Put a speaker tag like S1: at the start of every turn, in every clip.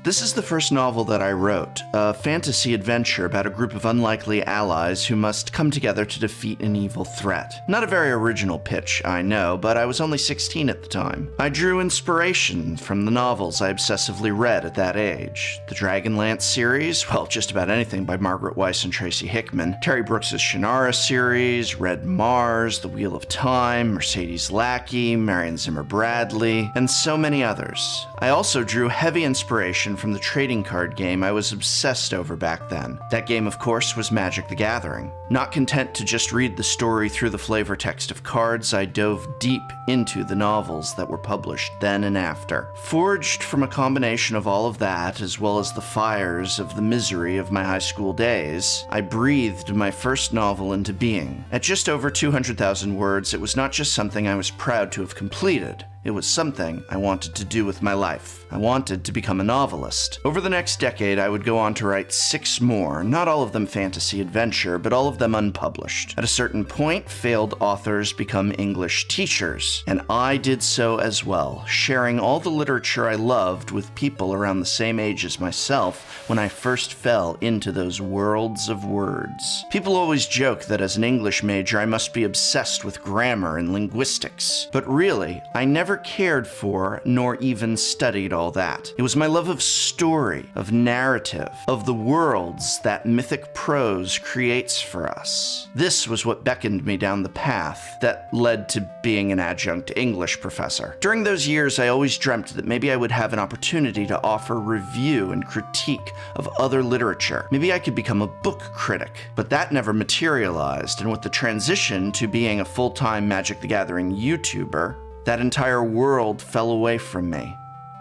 S1: This is the first novel that I wrote, a fantasy adventure about a group of unlikely allies who must come together to defeat an evil threat. Not a very original pitch, I know, but I was only 16 at the time. I drew inspiration from the novels I obsessively read at that age. The Dragonlance series, well, just about anything by Margaret Weiss and Tracy Hickman, Terry Brooks's Shannara series, Red Mars, The Wheel of Time, Mercedes Lackey, Marion Zimmer Bradley, and so many others. I also drew heavy inspiration from the trading card game I was obsessed over back then. That game, of course, was Magic the Gathering. Not content to just read the story through the flavor text of cards, I dove deep into the novels that were published then and after. Forged from a combination of all of that, as well as the fires of the misery of my high school days, I breathed my first novel into being. At just over 200,000 words, it was not just something I was proud to have completed. It was something I wanted to do with my life. I wanted to become a novelist. Over the next decade, I would go on to write 6 more, not all of them fantasy adventure, but all of them unpublished. At a certain point, failed authors become English teachers, and I did so as well, sharing all the literature I loved with people around the same age as myself when I first fell into those worlds of words. People always joke that as an English major, I must be obsessed with grammar and linguistics, but really, I never cared for nor even studied all that. It was my love of story, of narrative, of the worlds that mythic prose creates for us. This was what beckoned me down the path that led to being an adjunct English professor. During those years, I always dreamt that maybe I would have an opportunity to offer review and critique of other literature. Maybe I could become a book critic, but that never materialized, and with the transition to being a full-time Magic the Gathering YouTuber, that entire world fell away from me.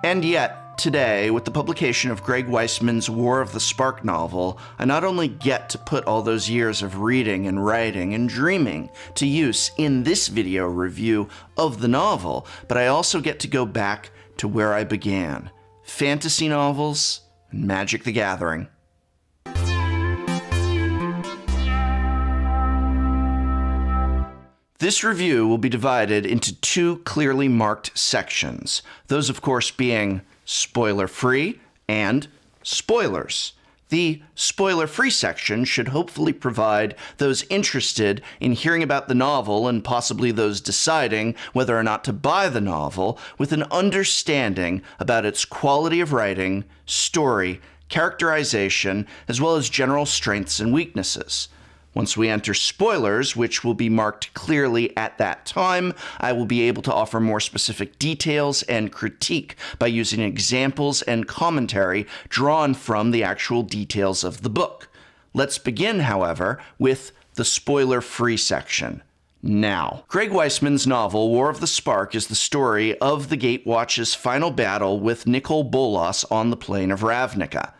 S1: And yet, today, with the publication of Greg Weisman's War of the Spark novel, I not only get to put all those years of reading and writing and dreaming to use in this video review of the novel, but I also get to go back to where I began: fantasy novels and Magic the Gathering. This review will be divided into 2 clearly marked sections, those of course being spoiler-free and spoilers. The spoiler-free section should hopefully provide those interested in hearing about the novel and possibly those deciding whether or not to buy the novel with an understanding about its quality of writing, story, characterization, as well as general strengths and weaknesses. Once we enter spoilers, which will be marked clearly at that time, I will be able to offer more specific details and critique by using examples and commentary drawn from the actual details of the book. Let's begin, however, with the spoiler-free section. Now, Greg Weisman's novel, War of the Spark, is the story of the Gatewatch's final battle with Nicol Bolas on the plain of Ravnica.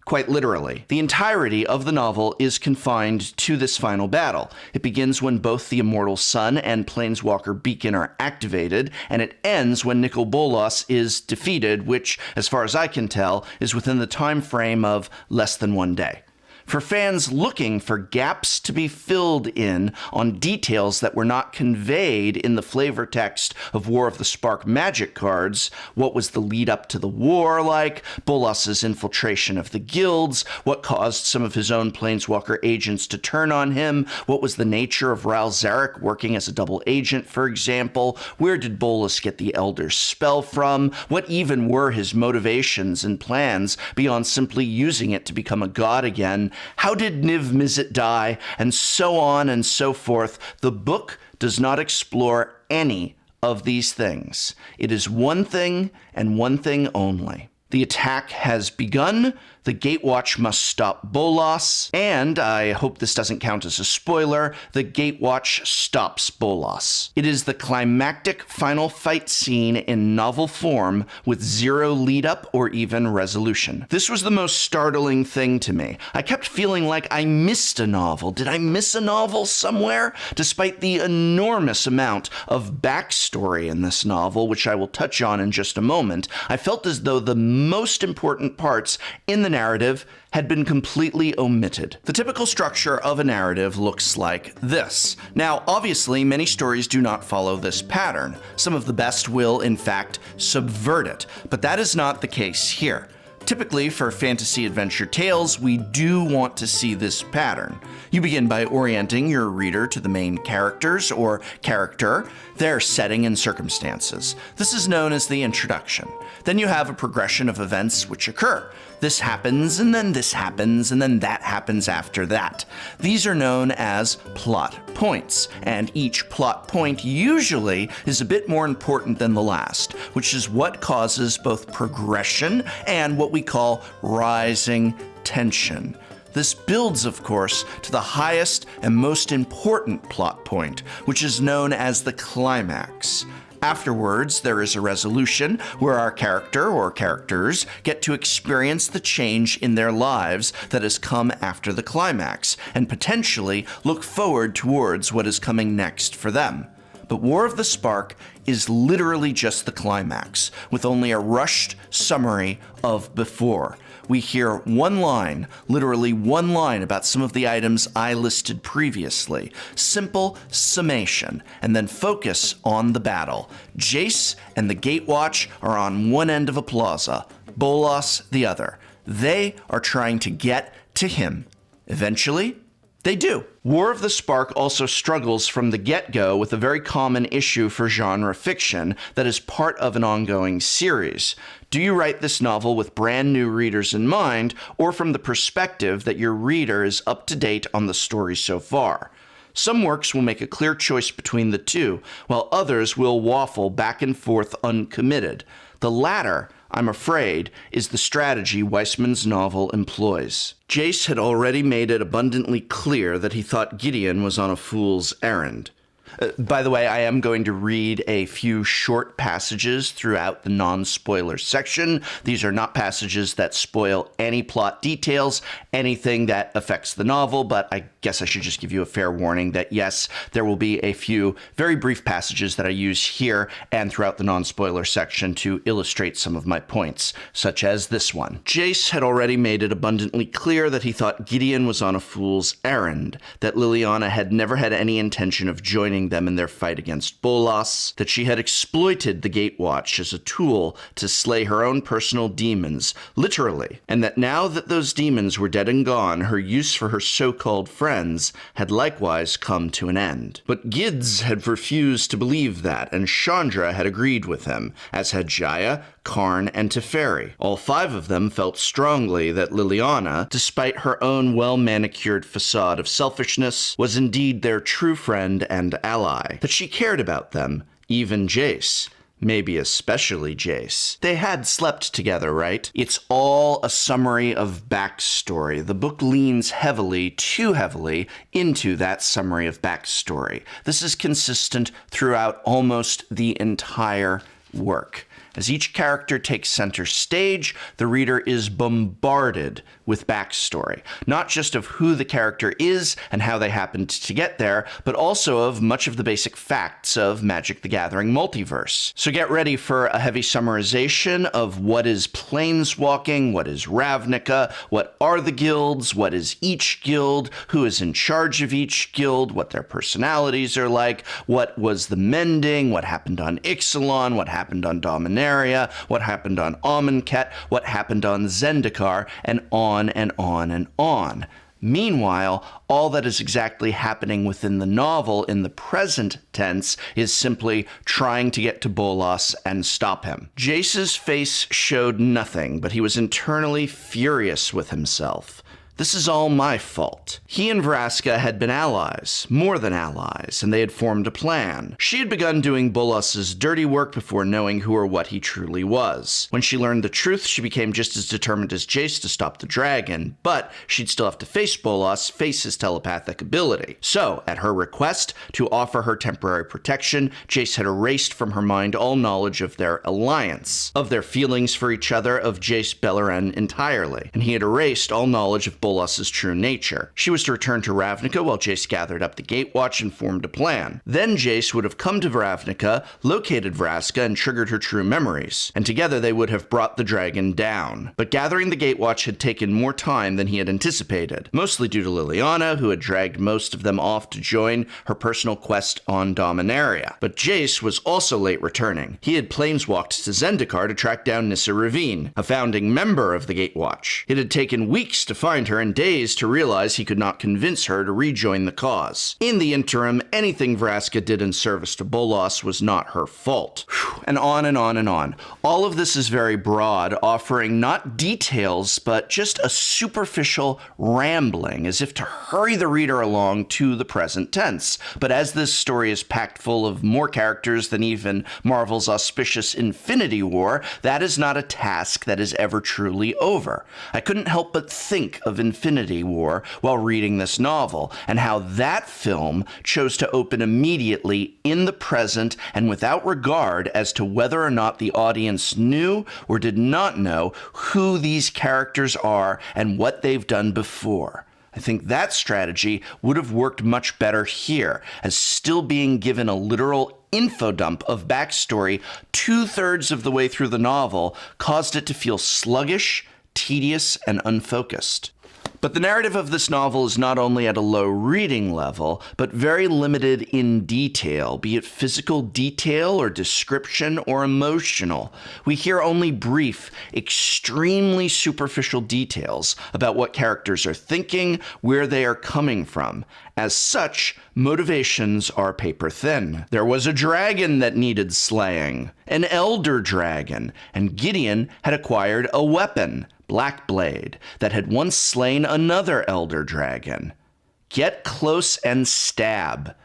S1: Quite literally. The entirety of the novel is confined to this final battle. It begins when both the Immortal Sun and Planeswalker Beacon are activated, and it ends when Nicol Bolas is defeated, which, as far as I can tell, is within the time frame of less than 1 day. For fans looking for gaps to be filled in on details that were not conveyed in the flavor text of War of the Spark Magic cards, what was the lead up to the war like, Bolas's infiltration of the guilds, what caused some of his own Planeswalker agents to turn on him, what was the nature of Ral Zarek working as a double agent, for example, where did Bolas get the Elder's spell from, what even were his motivations and plans beyond simply using it to become a god again, how did Niv Mizzet die, and so on and so forth. The book does not explore any of these things. It is one thing and one thing only. The attack has begun, the Gatewatch must stop Bolas, and, I hope this doesn't count as a spoiler, the Gatewatch stops Bolas. It is the climactic final fight scene in novel form with zero lead-up or even resolution. This was the most startling thing to me. I kept feeling like I missed a novel. Did I miss a novel somewhere? Despite the enormous amount of backstory in this novel, which I will touch on in just a moment, I felt as though the most important parts in the narrative had been completely omitted. The typical structure of a narrative looks like this. Now, obviously, many stories do not follow this pattern. Some of the best will, in fact, subvert it, but that is not the case here. Typically, for fantasy adventure tales, we do want to see this pattern. You begin by orienting your reader to the main characters or character, their setting and circumstances. This is known as the introduction. Then you have a progression of events which occur. This happens, and then this happens, and then that happens after that. These are known as plot points, and each plot point usually is a bit more important than the last, which is what causes both progression and what we call rising tension. This builds, of course, to the highest and most important plot point, which is known as the climax. Afterwards, there is a resolution where our character or characters get to experience the change in their lives that has come after the climax, and potentially look forward towards what is coming next for them. But War of the Spark is literally just the climax, with only a rushed summary of before. We hear one line, literally one line, about some of the items I listed previously. Simple summation, and then focus on the battle. Jace and the Gatewatch are on one end of a plaza, Bolas the other. They are trying to get to him. Eventually, they do. War of the Spark also struggles from the get-go with a very common issue for genre fiction that is part of an ongoing series. Do you write this novel with brand new readers in mind, or from the perspective that your reader is up to date on the story so far? Some works will make a clear choice between the two, while others will waffle back and forth uncommitted. The latter, I'm afraid, is the strategy Weisman's novel employs. Jace had already made it abundantly clear that he thought Gideon was on a fool's errand. By the way, I am going to read a few short passages throughout the non-spoiler section. These are not passages that spoil any plot details, anything that affects the novel, but I guess I should just give you a fair warning that yes, there will be a few very brief passages that I use here and throughout the non-spoiler section to illustrate some of my points, such as this one. Jace had already made it abundantly clear that he thought Gideon was on a fool's errand, that Liliana had never had any intention of joining them in their fight against Bolas, that she had exploited the Gatewatch as a tool to slay her own personal demons, literally, and that now that those demons were dead and gone, her use for her so-called friends had likewise come to an end. But Gids had refused to believe that, and Chandra had agreed with him, as had Jaya, Karn, and Teferi. All five of them felt strongly that Liliana, despite her own well-manicured facade of selfishness, was indeed their true friend and ally, that she cared about them, even Jace. Maybe especially Jace. They had slept together, right? It's all a summary of backstory. The book leans heavily, too heavily, into that summary of backstory. This is consistent throughout almost the entire work. As each character takes center stage, the reader is bombarded with backstory, not just of who the character is and how they happened to get there, but also of much of the basic facts of Magic the Gathering multiverse. So get ready for a heavy summarization of what is planeswalking, what is Ravnica, what are the guilds, what is each guild, who is in charge of each guild, what their personalities are like, what was the mending, what happened on Ixalan, what happened on Dominaria, what happened on Amonkhet, what happened on Zendikar, and on and on and on. Meanwhile, all that is exactly happening within the novel in the present tense is simply trying to get to Bolas and stop him. Jace's face showed nothing, but he was internally furious with himself. This is all my fault. He and Vraska had been allies, more than allies, and they had formed a plan. She had begun doing Bolas's dirty work before knowing who or what he truly was. When she learned the truth, she became just as determined as Jace to stop the dragon, but she'd still have to face Bolas, face his telepathic ability. So, at her request, to offer her temporary protection, Jace had erased from her mind all knowledge of their alliance, of their feelings for each other, of Jace Beleren entirely, and he had erased all knowledge of Bolas' Bolas's true nature. She was to return to Ravnica while Jace gathered up the Gatewatch and formed a plan. Then Jace would have come to Ravnica, located Vraska, and triggered her true memories, and together they would have brought the dragon down. But gathering the Gatewatch had taken more time than he had anticipated, mostly due to Liliana, who had dragged most of them off to join her personal quest on Dominaria. But Jace was also late returning. He had planeswalked to Zendikar to track down Nissa Ravine, a founding member of the Gatewatch. It had taken weeks to find her and days to realize he could not convince her to rejoin the cause. In the interim, anything Vraska did in service to Bolas was not her fault. And on and on and on. All of this is very broad, offering not details, but just a superficial rambling, as if to hurry the reader along to the present tense. But as this story is packed full of more characters than even Marvel's auspicious Infinity War, that is not a task that is ever truly over. I couldn't help but think of Infinity War while reading this novel, and how that film chose to open immediately in the present and without regard as to whether or not the audience knew or did not know who these characters are and what they've done before. I think that strategy would have worked much better here, as still being given a literal info dump of backstory 2/3 of the way through the novel caused it to feel sluggish, tedious, and unfocused. But the narrative of this novel is not only at a low reading level, but very limited in detail, be it physical detail or description or emotional. We hear only brief, extremely superficial details about what characters are thinking, where they are coming from. As such, motivations are paper thin. There was a dragon that needed slaying, an elder dragon, and Gideon had acquired a weapon, Blackblade, that had once slain another elder dragon. Get close and stab.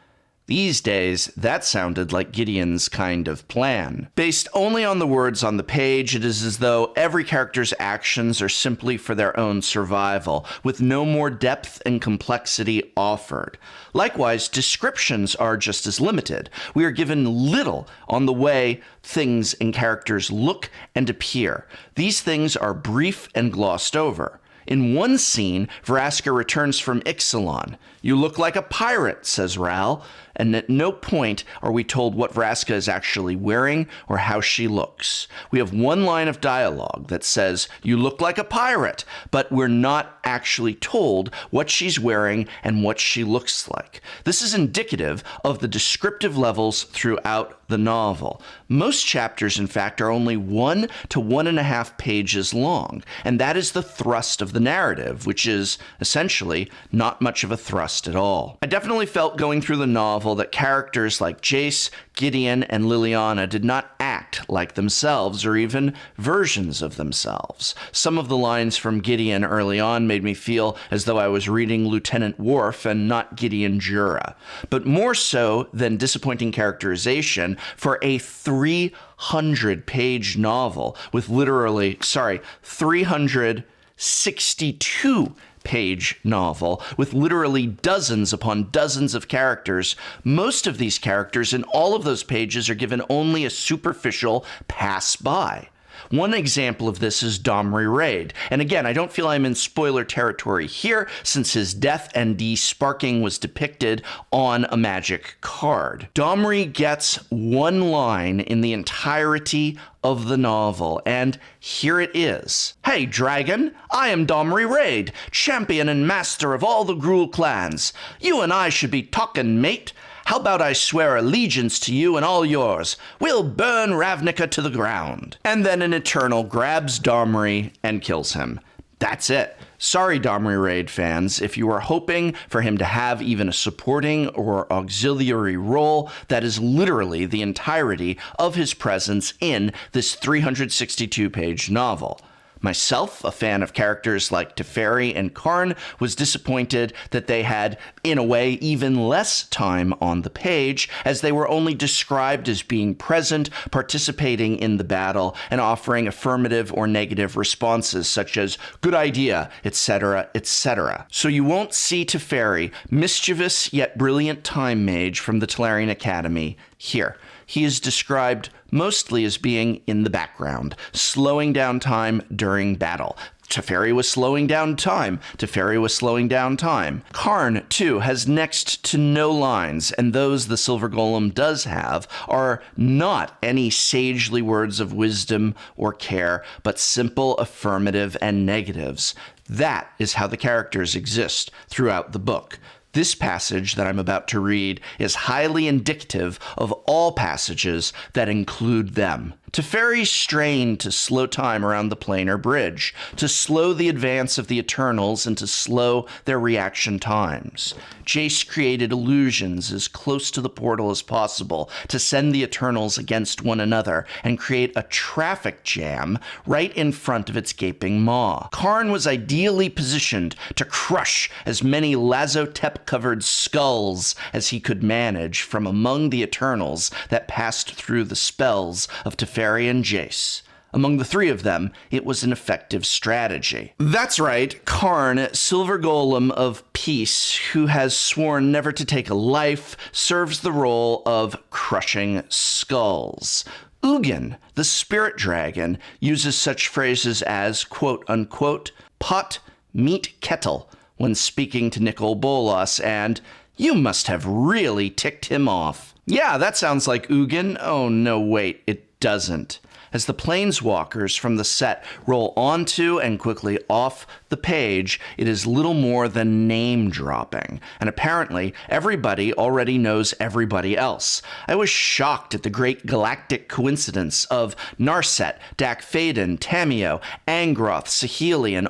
S1: These days, that sounded like Gideon's kind of plan. Based only on the words on the page, it is as though every character's actions are simply for their own survival, with no more depth and complexity offered. Likewise, descriptions are just as limited. We are given little on the way things and characters look and appear. These things are brief and glossed over. In one scene, Vraska returns from Ixalan. "You look like a pirate," says Ral, and at no point are we told what Vraska is actually wearing or how she looks. We have one line of dialogue that says, "You look like a pirate," but we're not actually told what she's wearing and what she looks like. This is indicative of the descriptive levels throughout the novel. Most chapters, in fact, are only 1 to 1.5 pages long, and that is the thrust of the narrative, which is essentially not much of a thrust at all. I definitely felt going through the novel that characters like Jace, Gideon, and Liliana did not act like themselves or even versions of themselves. Some of the lines from Gideon early on made me feel as though I was reading Lieutenant Worf and not Gideon Jura. But more so than disappointing characterization, for a 300-page novel with 362-page novel with literally dozens upon dozens of characters, most of these characters in all of those pages are given only a superficial pass by. One example of this is Domri Raid, and again, I don't feel I'm in spoiler territory here, since his death and de-sparking was depicted on a magic card. Domri gets one line in the entirety of the novel, and here it is. "Hey, dragon, I am Domri Raid, champion and master of all the Gruul clans. You and I should be talking, mate. How about I swear allegiance to you and all yours? We'll burn Ravnica to the ground." And then an Eternal grabs Domri and kills him. That's it. Sorry, Domri Raid fans, if you were hoping for him to have even a supporting or auxiliary role, that is literally the entirety of his presence in this 362-page novel. Myself, a fan of characters like Teferi and Karn, was disappointed that they had, in a way, even less time on the page, as they were only described as being present, participating in the battle, and offering affirmative or negative responses such as "good idea," etc., etc. So you won't see Teferi, mischievous yet brilliant time mage from the Tolarian Academy, here. he is described mostly as being in the background, slowing down time during battle. Teferi was slowing down time. Teferi was slowing down time. Karn, too, has next to no lines, and those the Silver Golem does have are not any sagely words of wisdom or care, but simple affirmative and negatives. That is how the characters exist throughout the book. This passage that I'm about to read is highly indicative of all passages that include them. Teferi strained to slow time around the planar bridge, to slow the advance of the Eternals and to slow their reaction times. Jace created illusions as close to the portal as possible to send the Eternals against one another and create a traffic jam right in front of its gaping maw. Karn was ideally positioned to crush as many Lazotep-covered skulls as he could manage from among the Eternals that passed through the spells of Teferi and Jace. Among the three of them, it was an effective strategy. That's right, Karn, Silver Golem of Peace, who has sworn never to take a life, serves the role of crushing skulls. Ugin, the spirit dragon, uses such phrases as, quote-unquote, pot, meat, kettle, when speaking to Nicol Bolas, and, you must have really ticked him off. Yeah, that sounds like Ugin. Oh, no, wait, it doesn't. As the planeswalkers from the set roll onto and quickly off the page, it is little more than name-dropping, and apparently everybody already knows everybody else. I was shocked at the great galactic coincidence of Narset, Dak Faden, Tamio, Angroth, Saheeli, and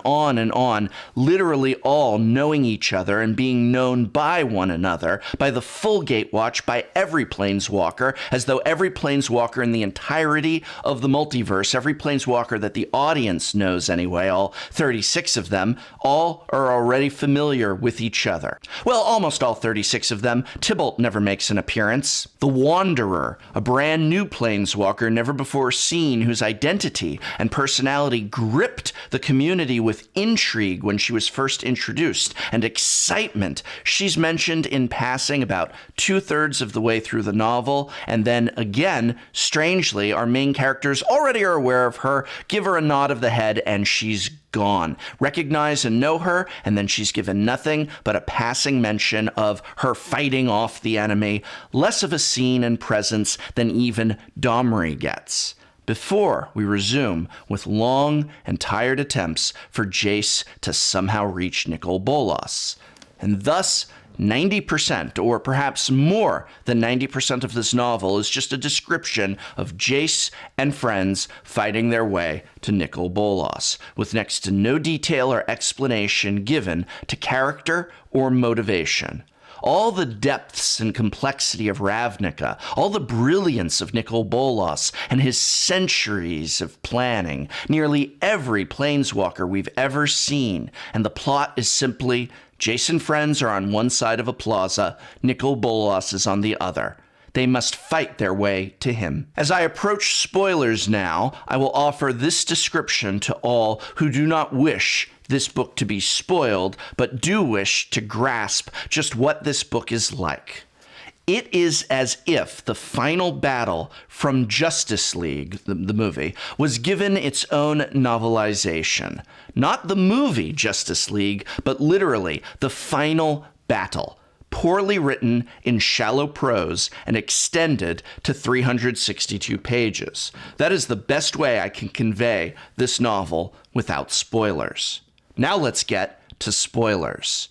S1: on, literally all knowing each other and being known by one another, by the full Gatewatch, by every planeswalker, as though every planeswalker in the entirety of the multiverse, every planeswalker that the audience knows anyway, all 36 of them, all are already familiar with each other. Well, almost all 36 of them. Tybalt never makes an appearance. The Wanderer, a brand new planeswalker never before seen, whose identity and personality gripped the community with intrigue when she was first introduced, and excitement. She's mentioned in passing about 2/3 of the way through the novel, and then again, strangely, our main characters already are aware of her, give her a nod of the head, and she's gone. Recognize and know her, and then she's given nothing but a passing mention of her fighting off the enemy, less of a scene and presence than even Domri gets. Before we resume with long and tired attempts for Jace to somehow reach Nicol Bolas. And thus, 90%, or perhaps more than 90% of this novel is just a description of Jace and friends fighting their way to Nicol Bolas, with next to no detail or explanation given to character or motivation. All the depths and complexity of Ravnica, all the brilliance of Nicol Bolas and his centuries of planning, nearly every planeswalker we've ever seen, and the plot is simply Jace and friends are on one side of a plaza, Nicol Bolas is on the other. They must fight their way to him. As I approach spoilers now, I will offer this description to all who do not wish this book to be spoiled, but do wish to grasp just what this book is like. It is as if the final battle from Justice League, the movie, was given its own novelization. Not the movie Justice League, but literally the final battle. Poorly written in shallow prose and extended to 362 pages. That is the best way I can convey this novel without spoilers. Now let's get to spoilers.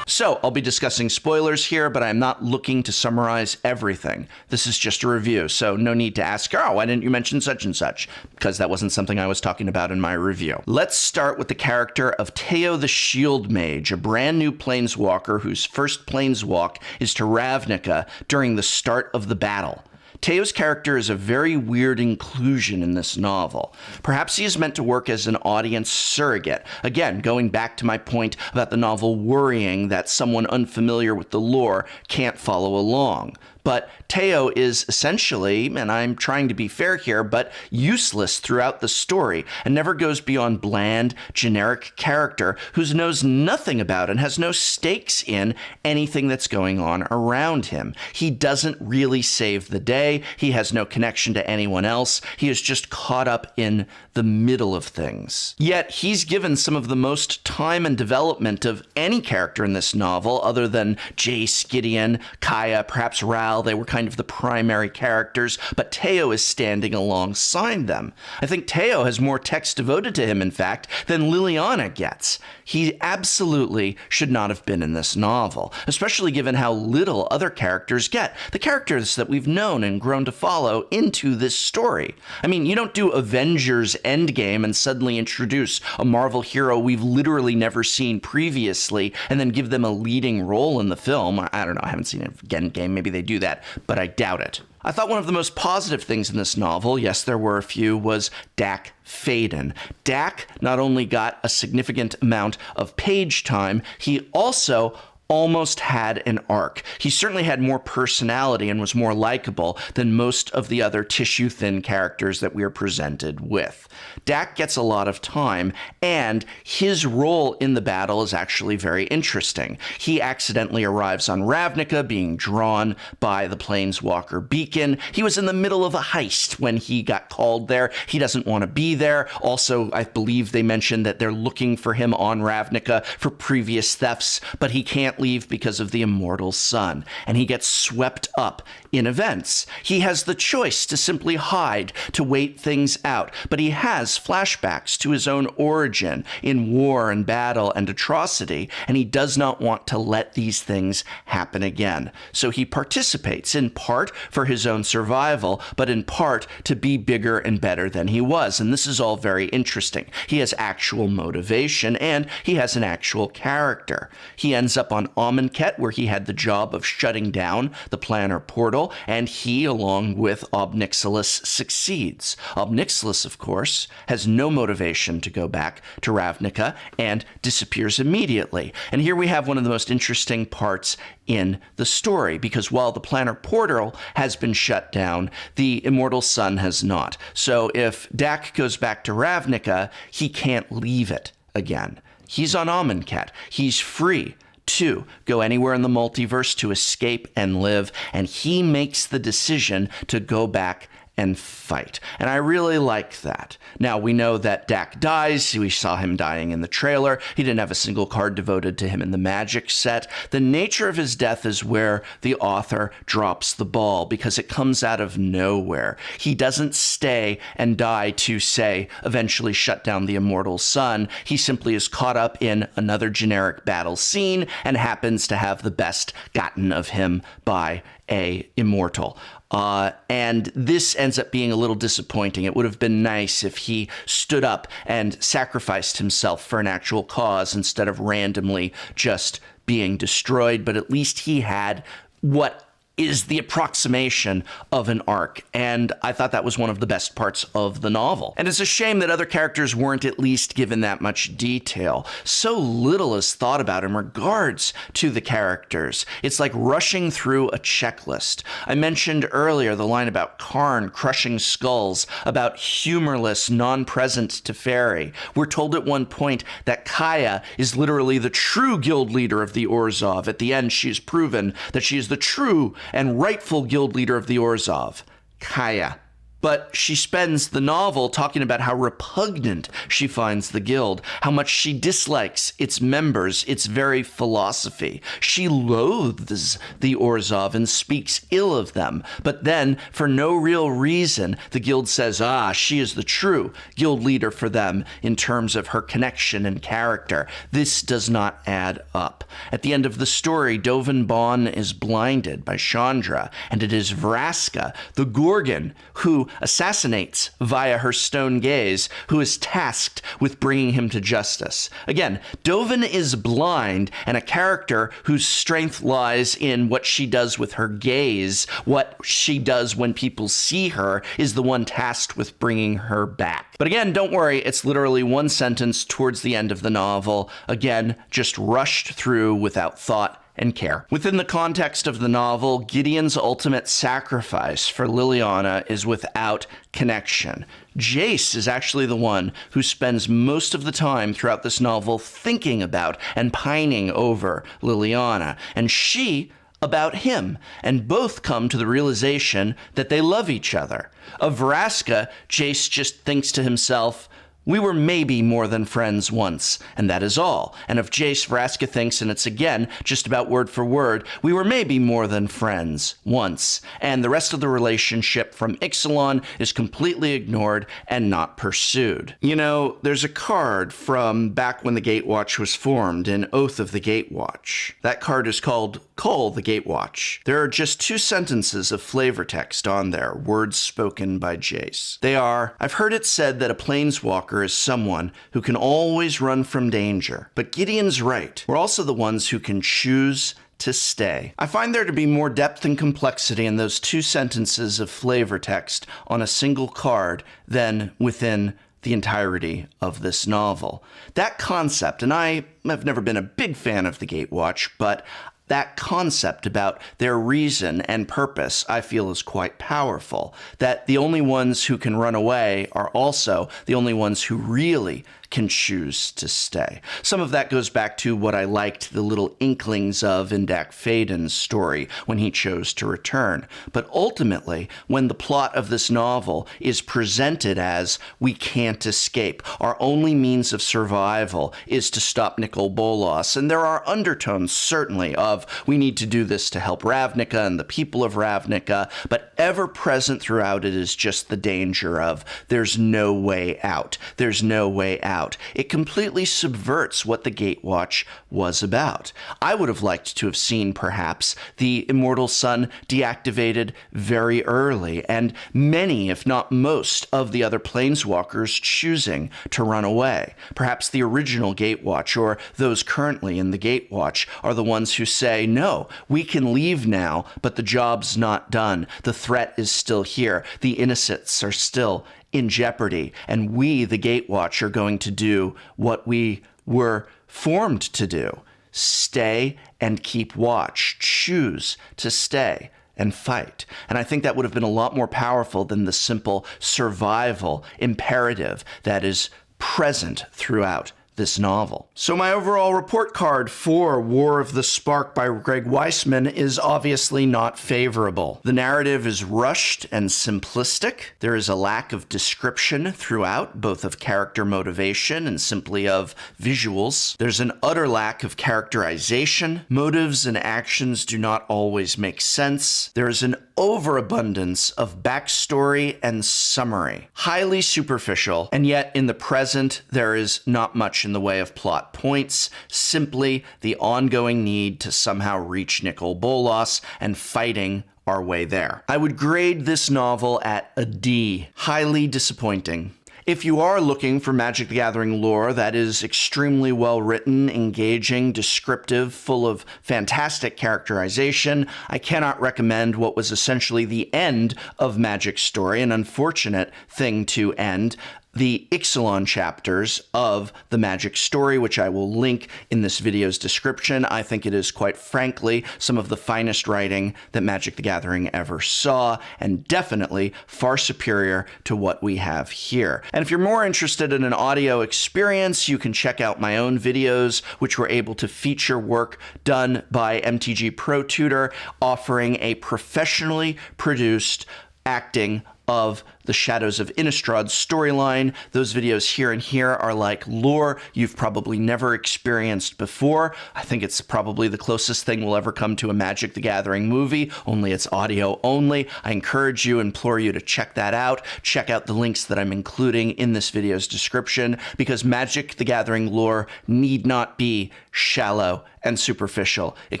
S1: So, I'll be discussing spoilers here, but I'm not looking to summarize everything. This is just a review, so no need to ask, oh, why didn't you mention such and such? Because that wasn't something I was talking about in my review. Let's start with the character of Teo the Shield Mage, a brand new planeswalker whose first planeswalk is to Ravnica during the start of the battle. Teo's character is a very weird inclusion in this novel. Perhaps he is meant to work as an audience surrogate. Again, going back to my point about the novel worrying that someone unfamiliar with the lore can't follow along. But Teo is essentially, and I'm trying to be fair here, but useless throughout the story and never goes beyond bland, generic character who knows nothing about and has no stakes in anything that's going on around him. He doesn't really save the day. He has no connection to anyone else. He is just caught up in the middle of things. Yet he's given some of the most time and development of any character in this novel, other than Jace, Gideon, Kaya, perhaps Ral. They were kind of the primary characters, but Teo is standing alongside them. I think Teo has more text devoted to him, in fact, than Liliana gets. He absolutely should not have been in this novel, especially given how little other characters get. The characters that we've known and grown to follow into this story. I mean, you don't do Avengers Endgame and suddenly introduce a Marvel hero we've literally never seen previously and then give them a leading role in the film. I don't know, I haven't seen Endgame, maybe they do that, but I doubt it. I thought one of the most positive things in this novel, yes, there were a few, was Dak Faden. Dak not only got a significant amount of page time, he also almost had an arc. He certainly had more personality and was more likable than most of the other tissue-thin characters that we are presented with. Dak gets a lot of time, and his role in the battle is actually very interesting. He accidentally arrives on Ravnica, being drawn by the Planeswalker beacon. He was in the middle of a heist when he got called there. He doesn't want to be there. Also, I believe they mentioned that they're looking for him on Ravnica for previous thefts, but he can't leave because of the immortal sun, and he gets swept up in events. He has the choice to simply hide, to wait things out, but he has flashbacks to his own origin in war and battle and atrocity, and he does not want to let these things happen again. So he participates, in part for his own survival, but in part to be bigger and better than he was, and this is all very interesting. He has actual motivation, and he has an actual character. He ends up on Amonkhet, where he had the job of shutting down the Planner Portal, and he, along with Ob-Nixilis, succeeds. Ob-Nixilis, of course, has no motivation to go back to Ravnica and disappears immediately. And here we have one of the most interesting parts in the story, because while the Planner Portal has been shut down, the Immortal Sun has not. So if Dak goes back to Ravnica, he can't leave it again. He's on Amonkhet. He's free to go anywhere in the multiverse to escape and live, and he makes the decision to go back and fight. And I really like that. Now, we know that Dak dies. We saw him dying in the trailer. He didn't have a single card devoted to him in the Magic set. The nature of his death is where the author drops the ball, because it comes out of nowhere. He doesn't stay and die to, say, eventually shut down the Immortal Sun. He simply is caught up in another generic battle scene and happens to have the best gotten of him by a immortal. And this ends up being a little disappointing. It would have been nice if he stood up and sacrificed himself for an actual cause instead of randomly just being destroyed, but at least he had what is the approximation of an arc, and I thought that was one of the best parts of the novel. And it's a shame that other characters weren't at least given that much detail. So little is thought about in regards to the characters. It's like rushing through a checklist. I mentioned earlier the line about Karn crushing skulls, about humorless, non-present Teferi. We're told at one point that Kaya is literally the true guild leader of the Orzhov. At the end, she's proven that she is the true and rightful guild leader of the Orzhov, Kaya. But she spends the novel talking about how repugnant she finds the guild, how much she dislikes its members, its very philosophy. She loathes the Orzhov and speaks ill of them. But then, for no real reason, the guild says, she is the true guild leader for them in terms of her connection and character. This does not add up. At the end of the story, Dovin Baan is blinded by Chandra, and it is Vraska, the Gorgon, who assassinates via her stone gaze, who is tasked with bringing him to justice. Again, Dovin is blind, and a character whose strength lies in what she does with her gaze, what she does when people see her, is the one tasked with bringing her back. But again, don't worry, it's literally one sentence towards the end of the novel. Again, just rushed through without thought and care. Within the context of the novel, Gideon's ultimate sacrifice for Liliana is without connection. Jace is actually the one who spends most of the time throughout this novel thinking about and pining over Liliana, and she about him, and both come to the realization that they love each other. Of Vraska, Jace just thinks to himself, "We were maybe more than friends once, and that is all." And of Jace, Vraska thinks, and it's again just about word for word, "We were maybe more than friends once." And the rest of the relationship from Ixalan is completely ignored and not pursued. You know, there's a card from back when the Gatewatch was formed in Oath of the Gatewatch. That card is called Call the Gatewatch. There are just 2 sentences of flavor text on there, words spoken by Jace. They are, "I've heard it said that a planeswalker is someone who can always run from danger. But Gideon's right. We're also the ones who can choose to stay." I find there to be more depth and complexity in those 2 sentences of flavor text on a single card than within the entirety of this novel. That concept, and I have never been a big fan of the Gatewatch, but that concept about their reason and purpose, I feel, is quite powerful. That the only ones who can run away are also the only ones who really can choose to stay. Some of that goes back to what I liked the little inklings of in Dak Faden's story when he chose to return. But ultimately, when the plot of this novel is presented as we can't escape, our only means of survival is to stop Nicol Bolas, and there are undertones certainly of we need to do this to help Ravnica and the people of Ravnica, but ever present throughout it is just the danger of there's no way out. There's no way out. It completely subverts what the Gatewatch was about. I would have liked to have seen, perhaps, the Immortal Sun deactivated very early, and many, if not most, of the other planeswalkers choosing to run away. Perhaps the original Gatewatch, or those currently in the Gatewatch, are the ones who say, no, we can leave now, but the job's not done. The threat is still here. The innocents are still in jeopardy, and we, the Gatewatch, are going to do what we were formed to do. Stay and keep watch. Choose to stay and fight. And I think that would have been a lot more powerful than the simple survival imperative that is present throughout this novel. So my overall report card for War of the Spark by Greg Weisman is obviously not favorable. The narrative is rushed and simplistic. There is a lack of description throughout, both of character motivation and simply of visuals. There's an utter lack of characterization. Motives and actions do not always make sense. There is an overabundance of backstory and summary. Highly superficial, and yet in the present there is not much in the way of plot points, simply the ongoing need to somehow reach Nicol Bolas and fighting our way there. I would grade this novel at a D. Highly disappointing. If you are looking for Magic the Gathering lore that is extremely well written, engaging, descriptive, full of fantastic characterization, I cannot recommend what was essentially the end of Magic's story, an unfortunate thing to end. The Ixalan chapters of the Magic story, which I will link in this video's description. I think it is, quite frankly, some of the finest writing that Magic the Gathering ever saw, and definitely far superior to what we have here. And if you're more interested in an audio experience, you can check out my own videos, which were able to feature work done by MTG Pro Tutor, offering a professionally produced acting of the Shadows of Innistrad storyline. Those videos here and here are like lore you've probably never experienced before. I think it's probably the closest thing we'll ever come to a Magic the Gathering movie, only it's audio only. I encourage you, implore you to check that out. Check out the links that I'm including in this video's description, because Magic the Gathering lore need not be shallow and superficial. It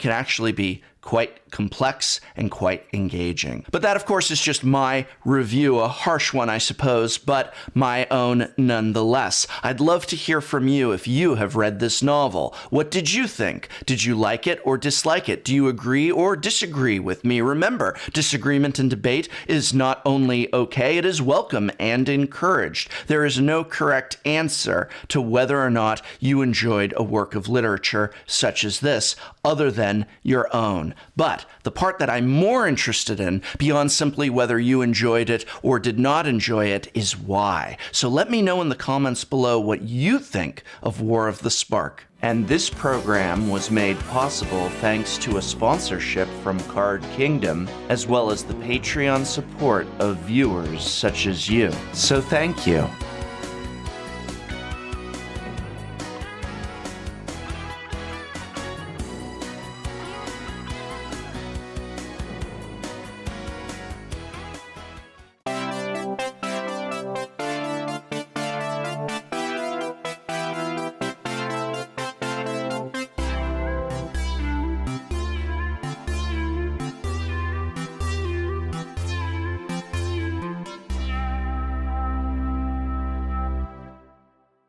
S1: can actually be quite complex and quite engaging. But that, of course, is just my review, a harsh one, I suppose, but my own nonetheless. I'd love to hear from you if you have read this novel. What did you think? Did you like it or dislike it? Do you agree or disagree with me? Remember, disagreement and debate is not only okay, it is welcome and encouraged. There is no correct answer to whether or not you enjoyed a work of literature such as this, other than your own. But the part that I'm more interested in, beyond simply whether you enjoyed it or did not enjoy it, is why. So let me know in the comments below what you think of War of the Spark. And this program was made possible thanks to a sponsorship from Card Kingdom, as well as the Patreon support of viewers such as you. So thank you.